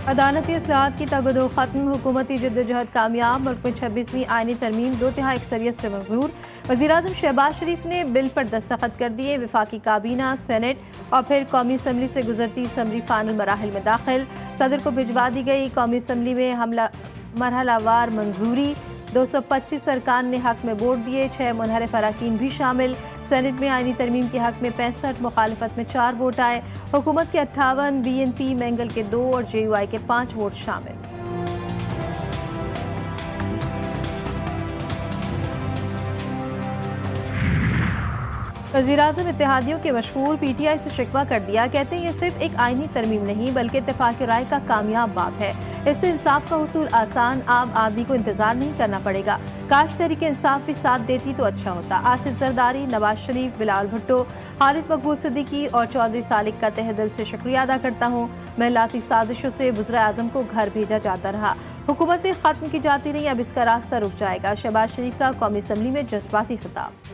عدالتی اصلاحات کی تگدو ختم، حکومتی جدوجہد کامیاب، ملک میں 26ویں آئینی ترمیم 2/3 اکثریت سے منظور۔ وزیراعظم شہباز شریف نے بل پر دستخط کر دیے، وفاقی کابینہ، سینٹ اور پھر قومی اسمبلی سے گزرتی اسمبلی فائنل مراحل میں داخل۔ صدر کو بھجوا دی گئی، قومی اسمبلی میں مرحلہ وار منظوری، 225 ارکان نے حق میں ووٹ دیے، 6 منحرف اراکین بھی شامل۔ سینٹ میں آئینی ترمیم کے حق میں 65، مخالفت میں 4 ووٹ آئے۔ حکومت کے 58، بی این پی مینگل کے 2 اور جے یو آئی کے 5 ووٹ شامل۔ وزیراعظم اتحادیوں کے مشہور پی ٹی آئی سے شکوہ کر دیا، کہتے ہیں یہ صرف ایک آئینی ترمیم نہیں بلکہ اتفاق رائے کا کامیاب باب ہے، اس سے انصاف کا حصول آسان، عام آدمی کو انتظار نہیں کرنا پڑے گا۔ کاش تحریک انصاف بھی ساتھ دیتی تو اچھا ہوتا۔ آصف زرداری، نواز شریف، بلال بھٹو، خالد مقبول صدیقی اور چودھری سالک کا تہہ دل سے شکریہ ادا کرتا ہوں۔ محلاتی سازشوں سے وزراءاعظم کو گھر بھیجا جاتا رہا، حکومتیں ختم کی جاتی رہیں، اب اس کا راستہ رک جائے گا۔ شہباز شریف کا قومی اسمبلی میں جذباتی خطاب۔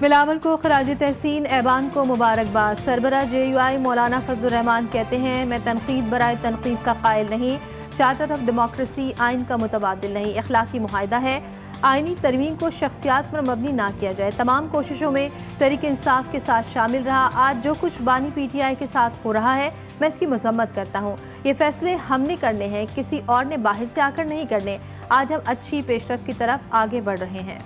بلاول کو خراج تحسین، ایوان کو مبارکباد۔ سربراہ جے یو آئی مولانا فضل الرحمان کہتے ہیں، میں تنقید برائے تنقید کا قائل نہیں، چارٹر آف ڈیموکریسی آئین کا متبادل نہیں، اخلاقی معاہدہ ہے۔ آئینی ترمیم کو شخصیات پر مبنی نہ کیا جائے۔ تمام کوششوں میں تحریک انصاف کے ساتھ شامل رہا۔ آج جو کچھ بانی پی ٹی آئی کے ساتھ ہو رہا ہے، میں اس کی مذمت کرتا ہوں۔ یہ فیصلے ہم نے کرنے ہیں، کسی اور نے باہر سے آ کر نہیں کرنے۔ آج ہم اچھی پیش رفت کی طرف آگے بڑھ رہے ہیں۔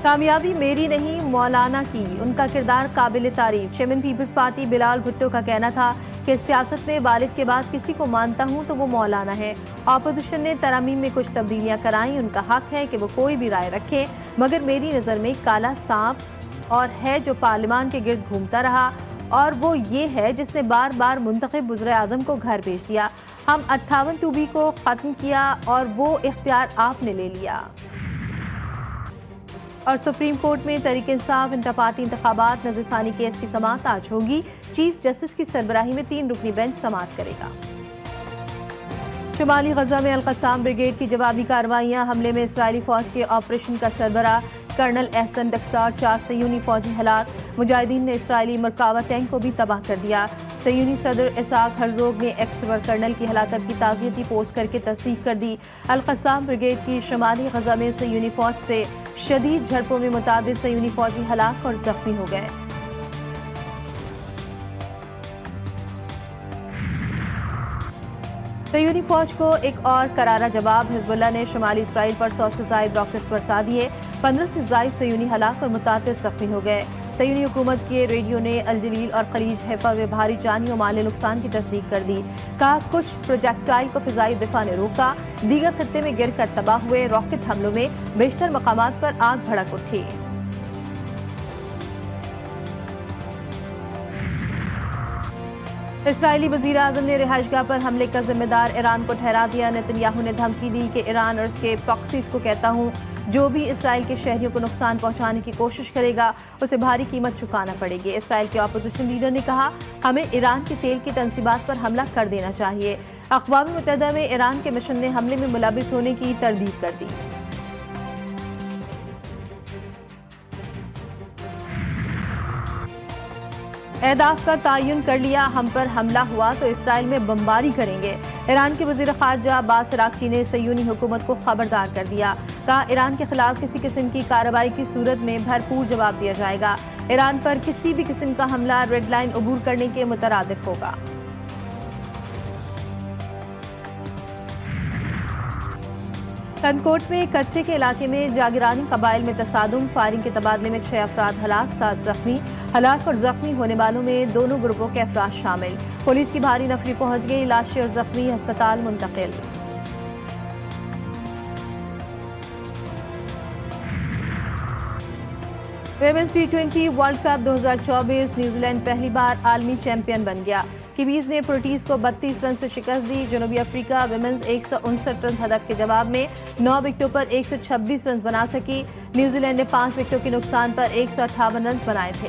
کامیابی میری نہیں، مولانا کی، ان کا کردار قابل تعریف۔ چیئرمین پیپلز پارٹی بلال بھٹو کا کہنا تھا کہ سیاست میں والد کے بعد کسی کو مانتا ہوں تو وہ مولانا ہے۔ اپوزیشن نے ترامیم میں کچھ تبدیلیاں کرائیں، ان کا حق ہے کہ وہ کوئی بھی رائے رکھے، مگر میری نظر میں کالا سانپ اور ہے جو پارلیمان کے گرد گھومتا رہا، اور وہ یہ ہے جس نے بار بار منتخب وزراءاعظم کو گھر بھیج دیا۔ ہم 58 2B کو ختم کیا اور وہ اختیار آپ نے لے لیا۔ اور سپریم کورٹ میں تحریک انصاف انٹر پارٹی انتخابات نظر ثانی کیس کی سماعت آج ہوگی۔ چیف جسٹس کی سربراہی میں 3 رکنی بینچ سماعت کرے گا۔ شمالی غزہ میں القصام بریگیڈ کی جوابی کارروائیاں، حملے میں اسرائیلی فوج کے آپریشن کا سربراہ کرنل احسن ڈکسار، 4 صہیونی فوجی ہلاک۔ مجاہدین نے اسرائیلی مرکاوا ٹینک کو بھی تباہ کر دیا۔ صہیونی صدر اسحاق ہرزوگ نے ایکس پر کرنل کی ہلاکت کی تعزیتی پوسٹ کر کے تصدیق کر دی۔ القصام بریگیڈ کی شمالی غزہ میں صہیونی فوج سے شدید جھڑپوں میں متعدد صہیونی فوجی ہلاک اور زخمی ہو گئے۔ صہیونی فوج کو ایک اور کرارا جواب، حزب اللہ نے شمالی اسرائیل پر 100 سے زائد راکٹس برسا دیے، 15 سے زائد صہیونی ہلاک اور متعدد زخمی ہو گئے۔ صہیونی حکومت کے ریڈیو نے الجلیل اور خلیج حیفا میں بھاری جانی و مالی نقصان کی تصدیق کر دی، کہا کچھ پروجیکٹائل کو فضائی دفاع نے روکا، دیگر خطے میں گر کر تباہ ہوئے۔ راکٹ حملوں میں بیشتر مقامات پر آگ بھڑک اٹھی۔ اسرائیلی وزیر اعظم نے رہائش گاہ پر حملے کا ذمہ دار ایران کو ٹھہرا دیا۔ نتن یاہو نے دھمکی دی کہ ایران اور اس کے پراکسیز کو کہتا ہوں، جو بھی اسرائیل کے شہریوں کو نقصان پہنچانے کی کوشش کرے گا اسے بھاری قیمت چکانا پڑے گی۔ اسرائیل کے اپوزیشن لیڈر نے کہا، ہمیں ایران کے تیل کی تنصیبات پر حملہ کر دینا چاہیے۔ اقوام متحدہ میں ایران کے مشن نے حملے میں ملوث ہونے کی تردید کر دی۔ اہداف کا تعین کر لیا، ہم پر حملہ ہوا تو اسرائیل میں بمباری کریں گے۔ ایران کے وزیر خارجہ عباس عراقچی نے صہیونی حکومت کو خبردار کر دیا، کہا ایران کے خلاف کسی قسم کی کارروائی کی صورت میں بھرپور جواب دیا جائے گا۔ ایران پر کسی بھی قسم کا حملہ ریڈ لائن عبور کرنے کے مترادف ہوگا۔ کنکوٹ میں کچے کے علاقے میں جاگیرانی قبائل میں تصادم، فائرنگ کے تبادلے میں 6 افراد ہلاک، 7 زخمی۔ ہلاک اور زخمی ہونے والوں میں دونوں گروپوں کے افراد شامل۔ پولیس کی بھاری نفری پہنچ گئی، لاشیں اور زخمی ہسپتال منتقل۔ Women's T20 world cup 2024، New Zealand پہلی بار عالمی چیمپئن بن گیا۔ کیویز نے پروٹیز کو 32 رن سے شکست دی۔ جنوبی افریقہ ویمنز 159 رنز ہدف کے جواب میں 9 وکٹوں پر 126 رنز بنا سکی۔ نیوزی لینڈ نے 5 وکٹوں کے نقصان پر 158 رنز بنائے تھے۔